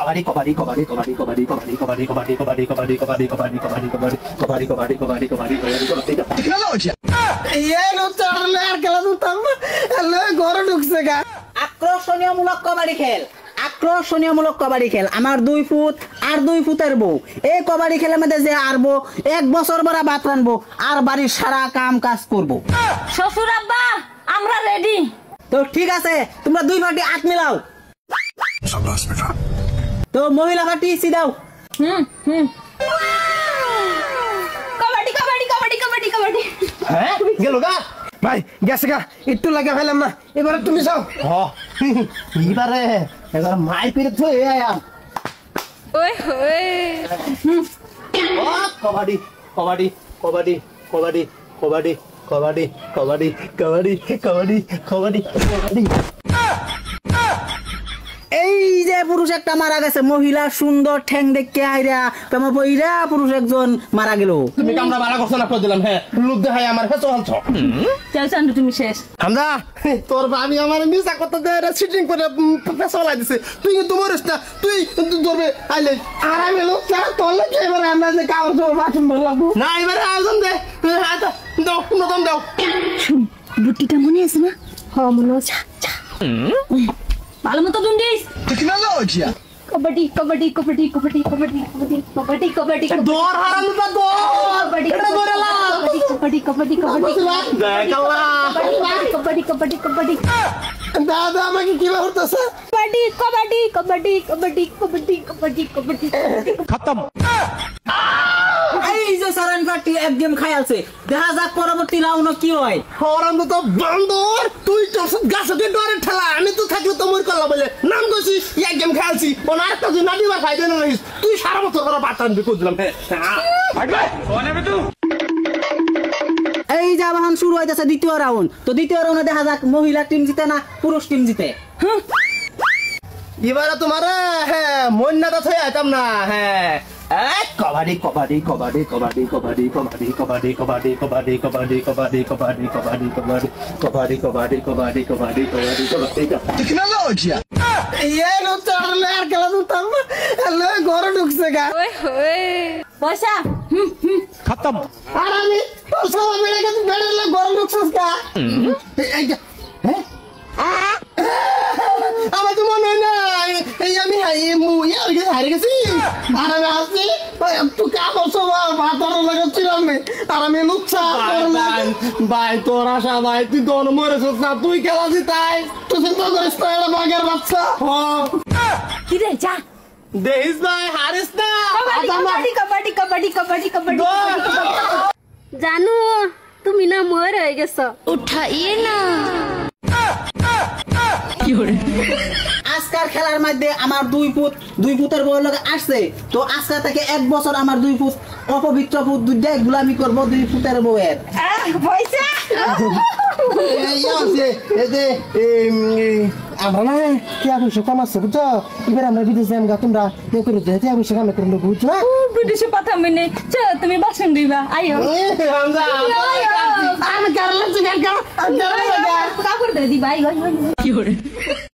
kabaddi kabaddi kabaddi kabaddi kabaddi kabaddi kabaddi kabaddi kabaddi kabaddi kabaddi kabaddi kabaddi kabaddi kabaddi kabaddi kabaddi kabaddi kabaddi technology এই নতুন আর খেলা দুতাম হ্যালো ঘরে ঢুকছে গা আকর্ষণীয়মূলক কবাডি খেল আকর্ষণীয়মূলক কবাডি খেল আমার 2 ফুট আর 2 ফুটের বউ এই কবাডি খেলের মধ্যে যে আরবো 1 বছর বড় ভাত রানবো আর বাড়ির সারা কাম কাজ করব শ্বশুর আব্বা আমরা রেডি তো ঠিক আছে তোমরা দুই পার্টি হাত মিলাও শাবাশ বেটা তো মহিলা পার্টি সিদাও কবাডি কবাডি কবাডি কবাডি কবাডি হ্যাঁ গেল গা ভাই গেছে গা একটু লাগা ফেলাম না এবারে তুমি যাও এবারে এবার মাই পেরে তো আয়াম ওই ওই কবাডি কবাডি কবাডি কবাডি কবাডি কবাডি কবাডি কবাডি কবাডি কবাডি কবাডি এই যে পুরুষ একটা মারা গেছে মহিলা সুন্দর ঠ্যাং দেখে আইরা প্রেমে পইরা পুরুষ একজন মারা গেল তুমি কামরা বালা করছ না কই দিলাম হ্যাঁ লোক দেখাই আমার কাছে চলছ চল চান্দু তুমি শেষ হামদা তোর ভাবি আমার মিছা কথা দেরে সিটিং করে ফেসলা দিছে তুই কিন্তু মরিস না তুই ধরবে আইলে আরামে লোক চা তোলে এবারে আমরা যে কাগজ জোর বাথরুম বললাম না এবারে আয়োজন দে আচ্ছা দাও নতুন দাও বুটিটা মনে আছে না হ্যাঁ মনে আছে ভালো মতো দুন্ডিস টেকনোলজি কবাডি কবাডি কবাডি কবাডি কবাডি কবাডি কবাডি কবাডি দৌড় হারানো না দৌড় কবাডি এটা ধরে লা কবাডি কবাডি কবাডি দেখালা কবাডি কবাডি কবাডি দাদা আমাকে কি করতেছে কবাডি কবাডি কবাডি কবাডি কবাডি কবাডি কবাডি খতম এই যে সারান পার্টি এক গেম খাইছে দেখা যাক পরবর্তী রাউন্ড কি হয় হরান তো বান্দর তুই তো গাছে ডরে ঠেলা আমি তো থাকলে তো মর করলা বলে নাম কইছি এক গেম খেলছি ওনার একটা যে নাদিবা খাই দেন রহিস তুই সারা বছর করে বাতান বি কই দিলাম হাঁটবে কোনে বে তুই এই যে আবাহন শুরু হইতাছে দ্বিতীয় রাউন্ড তো দ্বিতীয় রাউন্ডে দেখা যাক মহিলা টিম জিতে না পুরুষ টিম জিতে এবারে তোমারে হ্যাঁ মন্নাটা থই আইতাম না হ্যাঁ কবাডি কবাডি কবাডি কবাডি কবাডি কবাডি কবাডি কবাডি কবাডি কবাডি কবাডি কবাডি কবাডি কবাডি কবাডি কবাডি কবাডি কবাডি কবাডি টেকনোলজি এই নতুন আর খেলা দুতাম হ্যালো ঘরে ঢুকছে গা ওই ওই পয়সা খতম আর আমি তোর সব বেড়ে গেছে বেড়ে ঘরে ঢুকছিস গা হ্যাঁ আমার তো মনে হয় না এই আমি হারিয়ে গেছি আর আমি আসছি তুই কাপড় সব ভাতার লাগাচ্ছিলাম আর আমি লুচ্ছা ভাই তোর আশা ভাই তুই তো মরেছিস না তুই খেলাছি তাই তুই চিন্তা করিস না এটা বাঘের বাচ্চা কি রে যা দেখিস না হারিস না কবাডি কবাডি কবাডি কবাডি কবাডি জানো তুমি না মর হয়ে গেছো উঠাইয়ে না আজকাল খেলার মধ্যে আমার 2 ফুটের বউ লোক আসছে তো আজকে থেকে 1 বছর আমার 2 ফুট অপবিত্র ফুট দুইটাই গোলামি করবো 2 ফুটের বউয়ের পয়সা আমরা না কি অবশ্য কম আছে বুঝছো এবার আমরা বিদেশে যাই তোমরা করে যেতে অবশ্য আমি করে বুঝছো না বিদেশে পাঠামি নেই চ তুমি বাসন দিবা আইও আমি কারণ কাপড় দিয়ে দিবা আইও